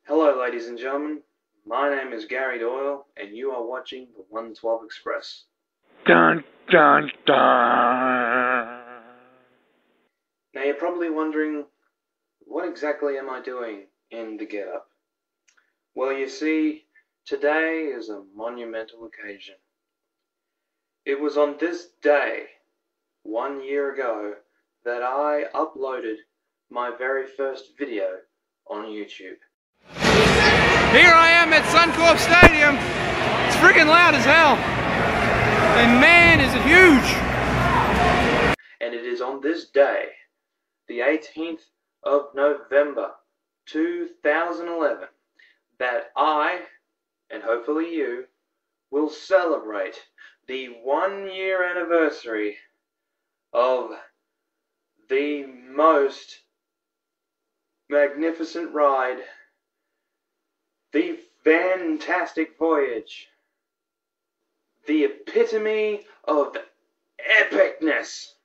Hello ladies and gentlemen, my name is Gary Doyle and you are watching the 112 Express. Dun, dun, dun. Now you're probably wondering, what exactly am I doing in the get-up? Well, you see, today is a monumental occasion. It was on this day, 1 year ago, that I uploaded my very first video on YouTube. Here I am at Suncorp Stadium. It's freaking loud as hell. And man, is it huge. And it is on this day, the 18th of November, 2011, that I, and hopefully you, will celebrate the 1 year anniversary of the most magnificent ride, the fantastic voyage, the epitome of epicness.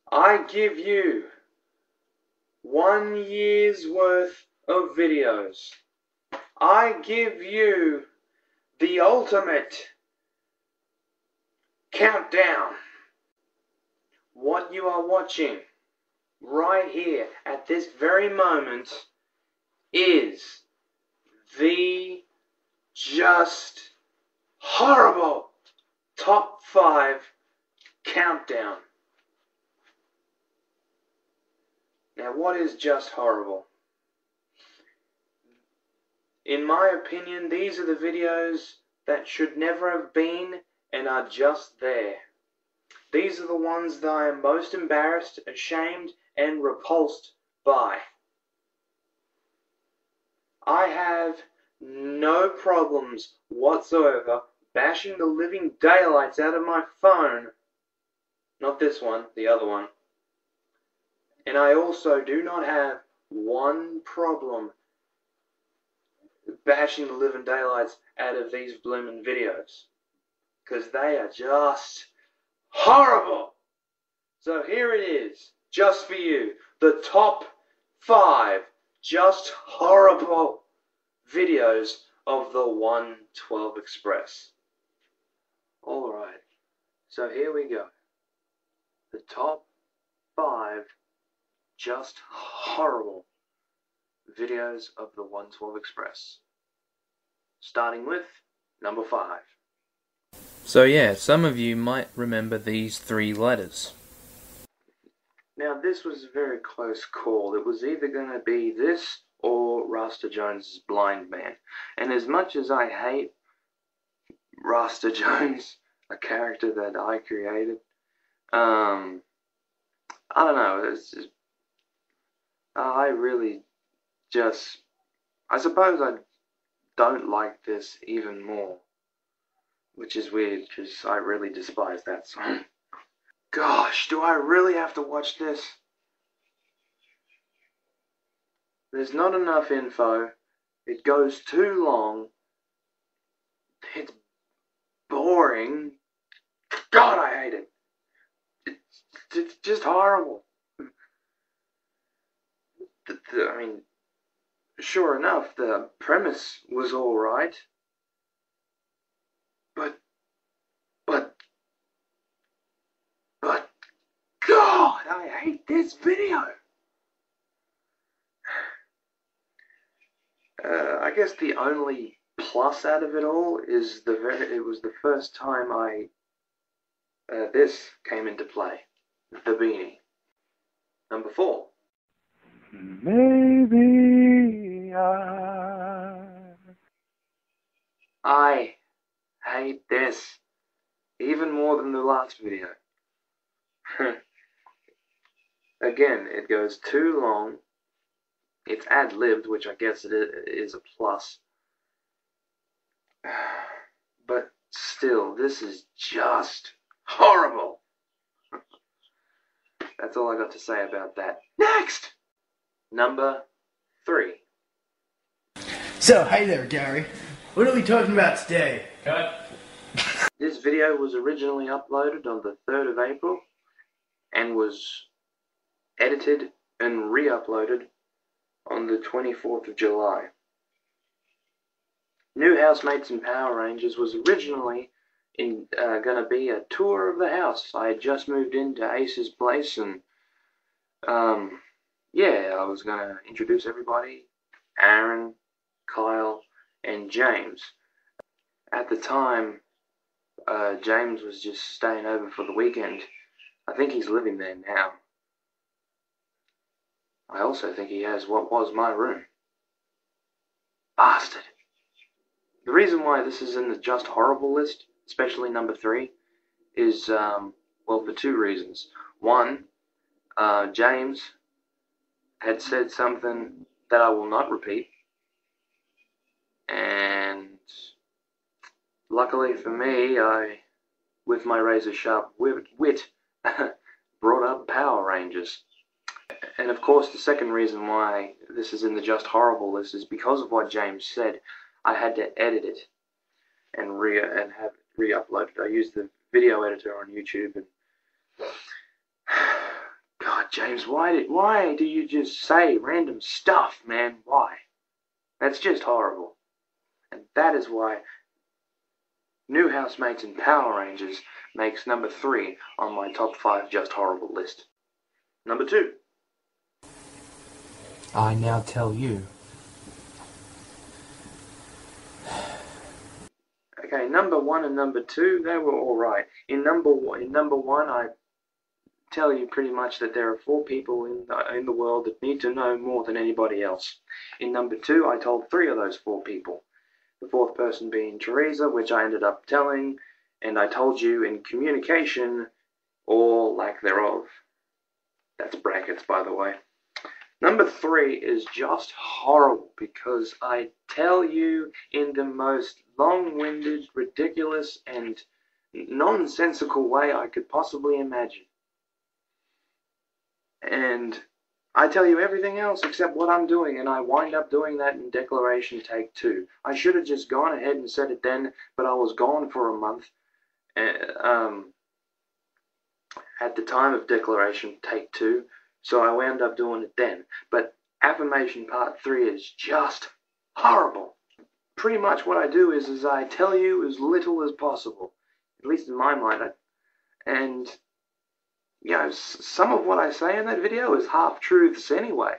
I give you 1 year's worth of videos. I give you the ultimate countdown. What you are watching right here at this very moment is the just horrible top 5 countdown. Now, what is just horrible? In my opinion, these are the videos that should never have been and are just there. These are the ones that I am most embarrassed, ashamed, and repulsed by. I have no problems whatsoever bashing the living daylights out of my phone. Not this one, the other one. And I also do not have one problem bashing the living daylights out of these bloomin' videos. Because they are just horrible. So here it is, just for you, the top 5 just horrible videos of the 112 Express. Alright, so here we go. The top 5 just horrible videos of the 112 Express. Starting with number 5. So yeah, some of you might remember these 3 letters. Now this was a very close call. It was either going to be this or Rasta Jones's Blind Man. And as much as I hate Rasta Jones, a character that I created, I don't know, it's just, I really just, I suppose I don't like this even more. Which is weird, because I really despise that song. Gosh, do I really have to watch this? There's not enough info. It goes too long. It's boring. God, I hate it. It's just horrible. I mean, sure enough, the premise was alright. But, God, I hate this video. I guess the only plus out of it all is it was the first time this came into play. The beanie. Number 4. Maybe I hate this even more than the last video. Again, it goes too long. It's ad-libbed, which I guess it is a plus. But still, this is just horrible. That's all I got to say about that. Next! Number 3. So, hey there, Gary. What are we talking about today? Cut. This video was originally uploaded on the 3rd of April and was edited and re-uploaded on the 24th of July. New Housemates and Power Rangers was originally going to be a tour of the house. I had just moved into Ace's place, and yeah, I was going to introduce everybody, Aaron, Kyle, and James. At the time, James was just staying over for the weekend. I think he's living there now. I also think he has what was my room. Bastard. The reason why this is in the Just Horrible list, especially number 3, is, well, for 2 reasons. One, James had said something that I will not repeat. And luckily for me, I, with my razor-sharp wit, brought up Power Rangers. And of course, the second reason why this is in the Just Horrible list is because of what James said. I had to edit it and have it re-uploaded. I used the video editor on YouTube, and God, James, why do you just say random stuff, man? Why? That's just horrible. And that is why New Housemates and Power Rangers makes number 3 on my top 5 Just Horrible list. Number 2. I now tell you. Okay, number 1 and number 2, they were alright. In number 1, I tell you pretty much that there are 4 people in the world that need to know more than anybody else. In number 2, I told 3 of those 4 people. The 4th person being Teresa, which I ended up telling, and I told you in communication, or lack thereof. That's brackets, by the way. Number 3 is just horrible because I tell you in the most long-winded, ridiculous, and nonsensical way I could possibly imagine. And I tell you everything else except what I'm doing, and I wind up doing that in Declaration Take 2. I should have just gone ahead and said it then, but I was gone for a month at the time of Declaration Take 2, so I wound up doing it then. But Affirmation Part 3 is just horrible. Pretty much what I do is I tell you as little as possible, at least in my mind, and you know, some of what I say in that video is half-truths anyway.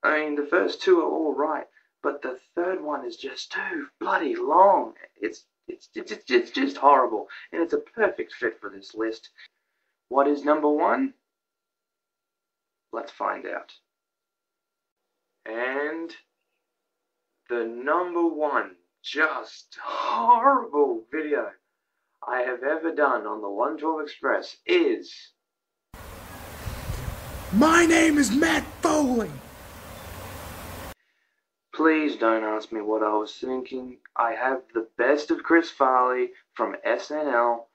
I mean, the first 2 are all right, but the 3rd one is just too bloody long. It's just horrible, and it's a perfect fit for this list. What is number 1? Let's find out. And the number 1 just horrible video I have ever done on the 112 Express is... My name is Matt Foley. Please don't ask me what I was thinking. I have the best of Chris Farley from SNL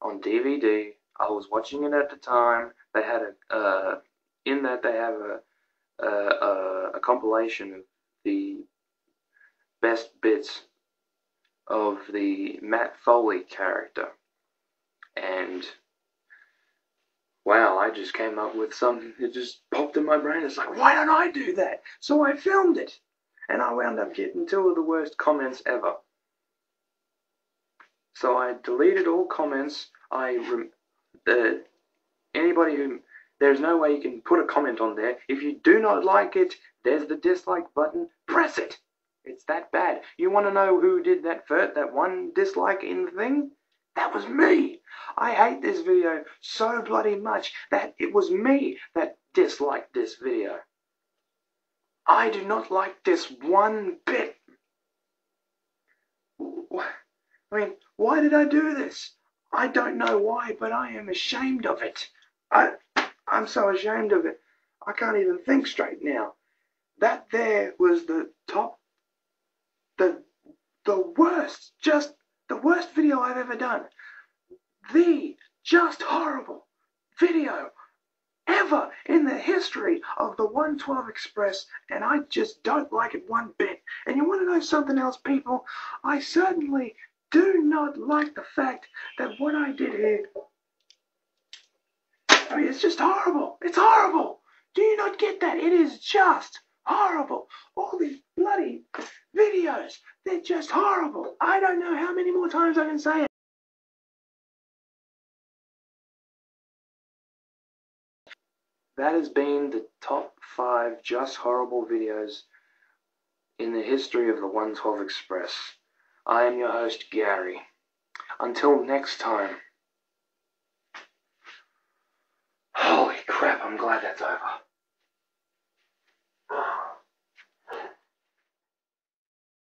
on DVD. I was watching it at the time. They had they have a compilation of the best bits of the Matt Foley character, and wow, I just came up with something that just popped in my brain. It's like, why don't I do that? So I filmed it, and I wound up getting 2 of the worst comments ever. So I deleted all comments. Anybody who, there's no way you can put a comment on there. If you do not like it, there's the dislike button. Press it. It's that bad. You want to know who did that one dislike in the thing? That was me. I hate this video so bloody much that it was me that disliked this video. I do not like this one bit. I mean, why did I do this? I don't know why, but I am ashamed of it. I'm so ashamed of it. I can't even think straight now. That there was the top, the worst, just the worst video I've ever done. The just horrible video ever in the history of the 112 Express, and I just don't like it one bit. And you want to know something else, people? I certainly do not like the fact that what I did here, I mean, it's just horrible. It's horrible. Do you not get that? It is just horrible. All these bloody videos, they're just horrible. I don't know how many more times I can say it. That has been the top 5 just horrible videos in the history of the 112 Express. I am your host, Gary. Until next time. Holy crap, I'm glad that's over.